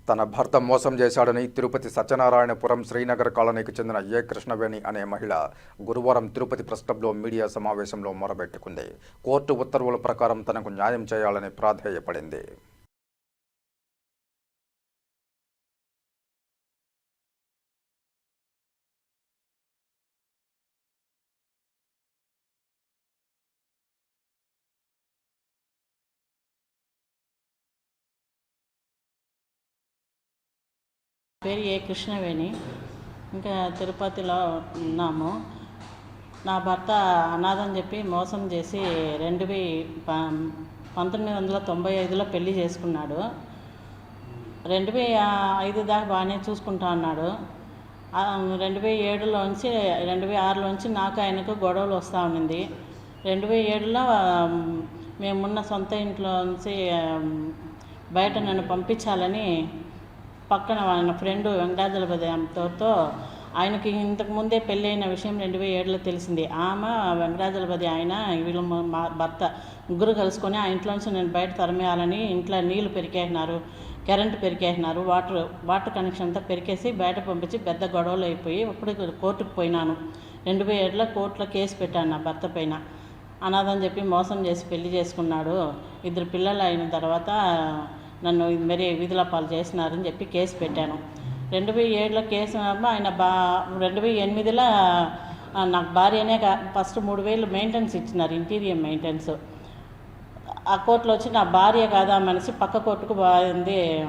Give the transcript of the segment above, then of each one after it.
తన భర్త మోసం చేశాడని తిరుపతి సత్యనారాయణపురం శ్రీనగర్ కాలనీకి చెందిన ఏ కృష్ణవేణి అనే మహిళ గురువారం తిరుపతి ప్రెస్ క్లబ్లో మీడియా సమావేశంలో మొరబెట్టుకుంది. కోర్టు ఉత్తర్వుల ప్రకారం తనకు న్యాయం చేయాలని ప్రాధేయపడింది. పేరు ఏ కృష్ణవేణి. ఇంకా తిరుపతిలో ఉన్నాము. నా భర్త అనాథని చెప్పి మోసం చేసి 1995లో పెళ్లి చేసుకున్నాడు. 2005 దాకా బాగానే చూసుకుంటా అన్నాడు. 2007లోంచి 2006లోంచి నాకు ఆయనకు గొడవలు వస్తూ ఉండింది. 2007లో మేమున్న సొంత ఇంట్లో నుంచి బయట నన్ను పంపించాలని పక్కన ఆయన ఫ్రెండ్ వెంకటాచలపతి ఆమెతో ఆయనకి ఇంతకుముందే పెళ్ళైన విషయం 2007లో తెలిసింది. ఆమె వెంకటాచలపతి ఆయన వీళ్ళు మా భర్త ముగ్గురు కలుసుకొని ఆ ఇంట్లోంచి నేను బయట తరిమేయాలని ఇంట్లో నీళ్లు పెరికేసినారు, కరెంటు పెరికేసినారు, వాటర్ కనెక్షన్ అంతా పెరికేసి బయట పంపించి పెద్ద గొడవలు అయిపోయి అప్పుడు కోర్టుకు పోయినాను. 2007లో కోర్టులో కేసు పెట్టాను నా భర్త పైన. అనాథని చెప్పి మోసం చేసి పెళ్లి చేసుకున్నాడు. 2 పిల్లలు అయిన తర్వాత నన్ను మరి వీధుల పాలు చేసినారని చెప్పి కేసు పెట్టాను. 2007లో కేసు ఆయన 2008లో నాకు భార్యనే ఫస్ట్ 3,000 మెయింటెనెన్స్ ఇచ్చినారు, ఇంటీరియర్ మెయింటెనెన్స్. ఆ కోర్టులో వచ్చి నా భార్య కాదా మనిషి పక్క కోర్టుకు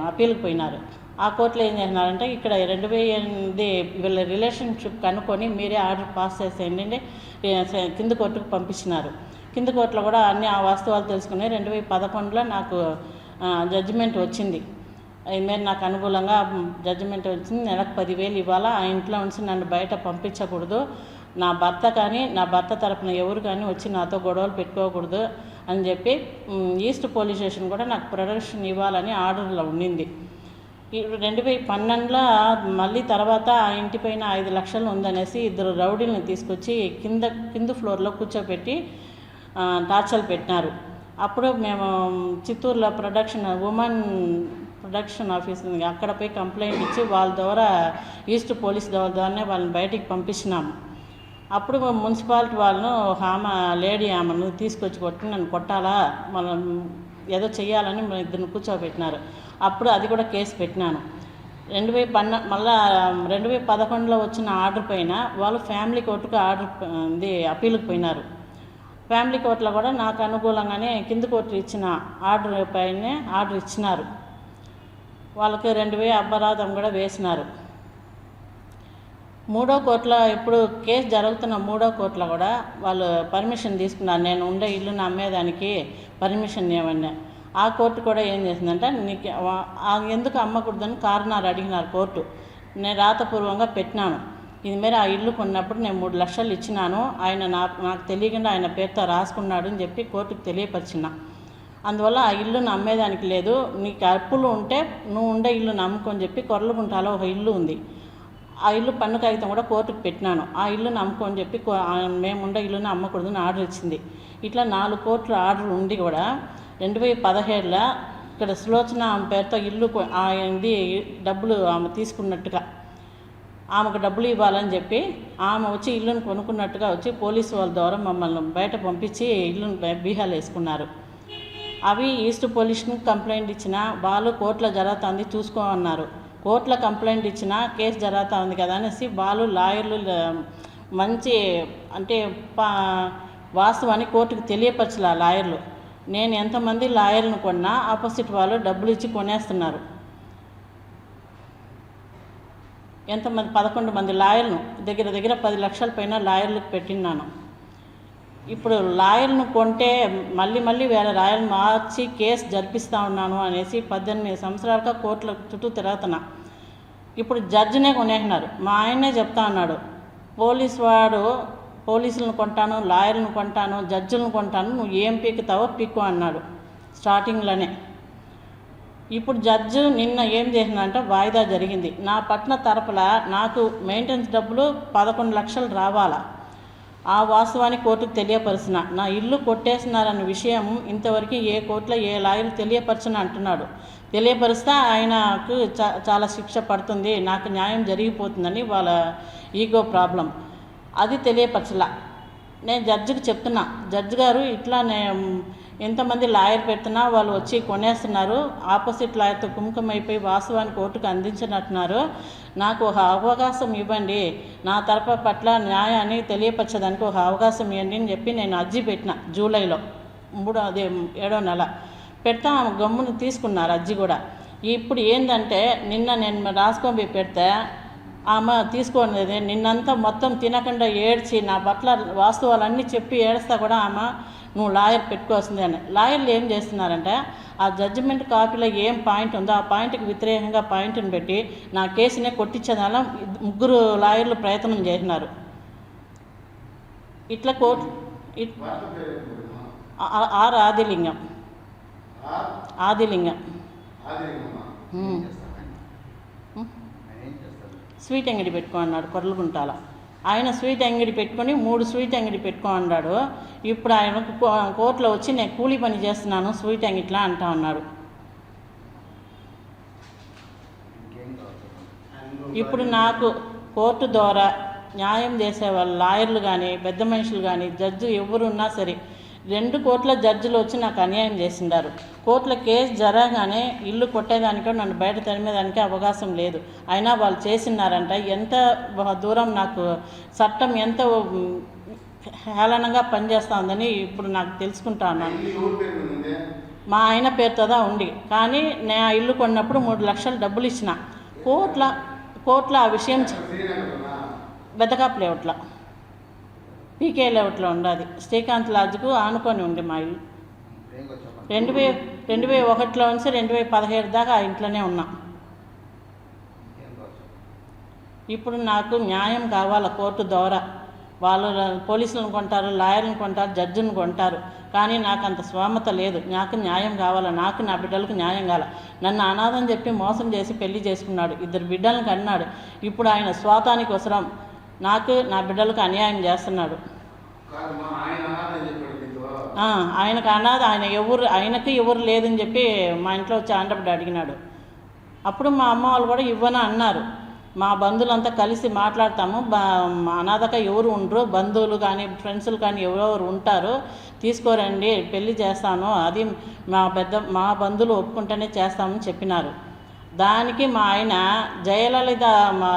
అప్పీల్కి పోయినారు. ఆ కోర్టులో ఏం చేసినారంటే ఇక్కడ 2008 వీళ్ళ రిలేషన్షిప్ కనుక్కొని మీరే ఆర్డర్ పాస్ చేసేయండి కింద కోర్టుకు పంపించినారు. కింద కోర్టులో కూడా అన్ని ఆ వాస్తవాలు తెలుసుకుని 2011లో నాకు జడ్జిమెంట్ వచ్చింది. మీరు నాకు అనుకూలంగా జడ్జిమెంట్ వచ్చింది. నెలకు 10,000 ఇవ్వాలా, ఆ ఇంట్లో నుంచి నన్ను బయట పంపించకూడదు, నా భర్త కానీ నా భర్త తరపున ఎవరు కానీ వచ్చి నాతో గొడవలు పెట్టుకోకూడదు అని చెప్పి ఈస్ట్ పోలీస్ స్టేషన్ కూడా నాకు ప్రొటెక్షన్ ఇవ్వాలని ఆర్డర్లో ఉండింది. 2012లో మళ్ళీ తర్వాత ఆ ఇంటిపైన 5 లక్షలు ఉందనేసి 2 రౌడీలను తీసుకొచ్చి కింద ఫ్లోర్లో కూర్చోబెట్టి టార్చర్లు పెట్టినారు. అప్పుడు మేము చిత్తూరులో ఉమెన్ ప్రొడక్షన్ ఆఫీస్ ఉంది, అక్కడ పోయి కంప్లైంట్ ఇచ్చి వాళ్ళ ద్వారా ఈస్ట్ పోలీస్ ద్వారానే వాళ్ళని బయటికి పంపించినాము. అప్పుడు మున్సిపాలిటీ వాళ్ళను లేడీ ఆమెను తీసుకొచ్చి కొట్టి నన్ను కొట్టాలా మనం ఏదో చెయ్యాలని ఇద్దరిని కూర్చోబెట్టినారు. అప్పుడు అది కూడా కేసు పెట్టినాను. 2011లో వచ్చిన ఆర్డర్ పైన వాళ్ళు ఫ్యామిలీ కోర్టుకు అప్పీల్కి పోయినారు. ఫ్యామిలీ కోర్టులో కూడా నాకు అనుకూలంగానే కింద కోర్టు ఇచ్చిన ఆర్డర్ పైనే ఆర్డర్ ఇచ్చినారు. వాళ్ళకి 2,000 అపరాధం కూడా వేసినారు. 3వ కోర్టులో ఇప్పుడు కేసు జరుగుతున్న 3వ కోర్టులో కూడా వాళ్ళు పర్మిషన్ తీసుకున్నారు. నేను ఉండే ఇల్లుని అమ్మేదానికి పర్మిషన్ ఇవ్వండి. ఆ కోర్టు కూడా ఏం చేసిందంటే నీకు ఎందుకు అమ్మకూడదని కారణాలు అడిగినారు కోర్టు. నేను రాతపూర్వంగా పెట్టినాను. ఇది మేర ఆ ఇల్లు కొన్నప్పుడు నేను 3 లక్షలు ఇచ్చినాను, ఆయన నాకు తెలియకుండా ఆయన పేరుతో రాసుకున్నాడు అని చెప్పి కోర్టుకు తెలియపరిచిన. అందువల్ల ఆ ఇల్లును అమ్మేదానికి లేదు, నీకు అప్పులు ఉంటే నువ్వు ఉండే ఇల్లును అమ్ముకొని చెప్పి కొర్లగుంటాలో ఒక ఇల్లు ఉంది, ఆ ఇల్లు పన్ను కాగితం కూడా కోర్టుకు పెట్టినాను. ఆ ఇల్లును అమ్ముకొని చెప్పి మేము ఉండే ఇల్లును అమ్మకూడదని ఆర్డర్ ఇచ్చింది. ఇట్లా 4 కోర్టుల ఆర్డర్ ఉండి కూడా 2017లో ఇక్కడ సులోచన ఆమె పేరుతో ఇల్లు డబ్బులు ఆమె తీసుకున్నట్టుగా ఆమెకు డబ్బులు ఇవ్వాలని చెప్పి ఆమె వచ్చి ఇల్లును కొనుక్కున్నట్టుగా వచ్చి పోలీసు వాళ్ళ ద్వారా మమ్మల్ని బయట పంపించి ఇల్లును బీహాలు వేసుకున్నారు. అవి ఈస్ట్ పోలీస్కి కంప్లైంట్ ఇచ్చినా వాళ్ళు కోర్టులో జరుగుతుంది చూసుకోమన్నారు. కోర్టులో కంప్లైంట్ ఇచ్చినా కేసు జరుగుతూ ఉంది కదా అనేసి వాళ్ళు లాయర్లు మంచి అంటే వాస్తవాన్ని కోర్టుకు తెలియపరచలే లాయర్లు. నేను ఎంతమంది లాయర్లను కొన్నా ఆపోజిట్ వాళ్ళు డబ్బులు ఇచ్చి కొనేస్తున్నారు. 11 మంది లాయర్లను దగ్గర 10 లక్షల పైన లాయర్లకు పెట్టినాను. ఇప్పుడు లాయర్ను కొంటే మళ్ళీ వేరే లాయర్లు మార్చి కేసు జరిపిస్తూ ఉన్నాను అనేసి 18 సంవత్సరాలుగా కోర్టుల చుట్టూ తిరుగుతున్నా. ఇప్పుడు జడ్జినే కొనేసినారు. మా ఆయనే చెప్తా ఉన్నాడు, పోలీసులను కొంటాను, లాయర్లను కొంటాను, జడ్జిలను కొంటాను, నువ్వు ఏం పీకుతావో పీక్కు అన్నాడు స్టార్టింగ్లోనే. ఇప్పుడు జడ్జి నిన్న ఏం చేసిందంటే వాయిదా జరిగింది. నా పట్న తరపున నాకు మెయింటెనెన్స్ డబ్బులు 11 లక్షలు రావాలా, ఆ వాస్తవాన్ని కోర్టుకు తెలియపరిచిన. నా ఇల్లు కొట్టేసినారన్న విషయం ఇంతవరకు ఏ కోర్టులో ఏ లాయర్ తెలియపరచని అంటున్నాడు. తెలియపరిస్తే ఆయనకు చాలా శిక్ష పడుతుంది, నాకు న్యాయం జరిగిపోతుందని వాళ్ళ ఈగో ప్రాబ్లం. అది తెలియపరచలా. నేను జడ్జికి చెప్తున్నా, జడ్జి గారు ఇట్లా ఎంతమంది లాయర్ పెడుతున్నా వాళ్ళు వచ్చి కొనేస్తున్నారు, ఆపోజిట్ లాయర్తో కుంకుమైపోయి వాస్తవాన్ని కోర్టుకు అందించినట్టున్నారు, నాకు ఒక అవకాశం ఇవ్వండి, నా తరపు పట్ల న్యాయాన్ని తెలియపరచడానికి ఒక అవకాశం ఇవ్వండి అని చెప్పి నేను అర్జీ పెట్టిన. జూలైలో 7వ నెల పెడతా గమ్మును తీసుకున్నారు అర్జీ కూడా. ఇప్పుడు ఏంటంటే నిన్న నేను రాసుకొని పెడితే ఆమె తీసుకోలేదు. నిన్నంతా మొత్తం తినకుండా ఏడ్చి నా పట్ల వాస్తవాలన్నీ చెప్పి ఏడుస్తా కూడా ఆమె నువ్వు లాయర్ పెట్టుకోవాల్సిందే అని. లాయర్లు ఏం చేస్తున్నారంటే ఆ జడ్జిమెంట్ కాపీలో ఏం పాయింట్ ఉందో ఆ పాయింట్కి వ్యతిరేకంగా పాయింట్ని పెట్టి నా కేసునే కొట్టించేదానిలో 3 లాయర్లు ప్రయత్నం చేసినారు. ఇట్లా కోర్టు ఆదిలింగం స్వీట్ అంగడి పెట్టుకో అన్నాడు కొర్లగుంటాల. ఆయన స్వీట్ అంగడి పెట్టుకొని 3 స్వీట్ అంగడి పెట్టుకో అన్నాడు. ఇప్పుడు ఆయన కోర్టులో వచ్చి నేను కూలీ పని చేస్తున్నాను స్వీట్ అంగిట్లా అంటా ఉన్నాడు. ఇప్పుడు నాకు కోర్టు ద్వారా న్యాయం చేసే వాళ్ళు లాయర్లు కానీ పెద్ద మనుషులు కానీ జడ్జి ఎవరున్నా సరే 2 కోర్టుల జడ్జిలు వచ్చి నాకు అన్యాయం చేసిండారు. కోర్టులో కేసు జరగానే ఇల్లు కొట్టేదానికో నన్ను బయట తరిమేదానికే అవకాశం లేదు. అయినా వాళ్ళు చేసినారంట. ఎంత దూరం నాకు చట్టం ఎంత హేళనంగా పనిచేస్తూ ఉందని ఇప్పుడు నాకు తెలుసుకుంటా ఉన్నాను. మా ఆయన పేరుతోదా ఉంది, కానీ నేను ఆ ఇల్లు కొన్నప్పుడు 3 లక్షలు డబ్బులు ఇచ్చిన. కోర్టులో ఆ విషయం బెతకాపు లేఅవుట్లో పీకే లేఅవుట్లో ఉండదు. శ్రీకాంత్ లాడ్జ్కు ఆనుకొని ఉంది మా ఇల్లు. 2001లో నుంచి 2017 దాకా ఆ ఇంట్లోనే ఉన్నా. ఇప్పుడు నాకు న్యాయం కావాలి కోర్టు ద్వారా. వాళ్ళు పోలీసులను కొంటారు, లాయర్లను కొంటారు, జడ్జిని కొంటారు, కానీ నాకు అంత స్వామత లేదు. నాకు న్యాయం కావాలి, నాకు నా బిడ్డలకు న్యాయం కావాలి. నన్ను అనాథం చెప్పి మోసం చేసి పెళ్లి చేసుకున్నాడు, 2 బిడ్డలను కన్నాడు. ఇప్పుడు ఆయన స్వాతానికి అవసరం నాకు నా బిడ్డలకు అన్యాయం చేస్తున్నాడు. ఆయనకు అనాథ, ఆయనకి ఎవరు లేదని చెప్పి మా ఇంట్లో వచ్చి ఆండబడి అడిగినాడు. అప్పుడు మా అమ్మ వాళ్ళు కూడా ఇవ్వను అన్నారు. మా బంధువులంతా కలిసి మాట్లాడతాము, అనాథక ఎవరు ఉండరు, బంధువులు కానీ ఫ్రెండ్స్లు కానీ ఎవరెవరు ఉంటారు, తీసుకోరండి పెళ్లి చేస్తాను, అది మా బంధువులు ఒప్పుకుంటేనే చేస్తామని చెప్పినారు. దానికి మా ఆయన జయలలిత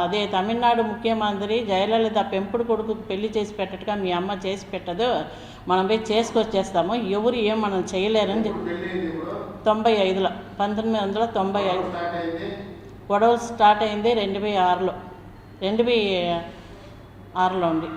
అదే తమిళనాడు ముఖ్యమంత్రి జయలలిత పెంపుడు కొడుకు పెళ్లి చేసి పెట్టట్టుగా మీ అమ్మ చేసి పెట్టదు, మనం పోయి చేసుకొచ్చేస్తాము, ఎవరు ఏం మనం చేయలేరని చెప్పి 95లో 1995 గొడవలు స్టార్ట్ అయింది 2006లో ఉంది.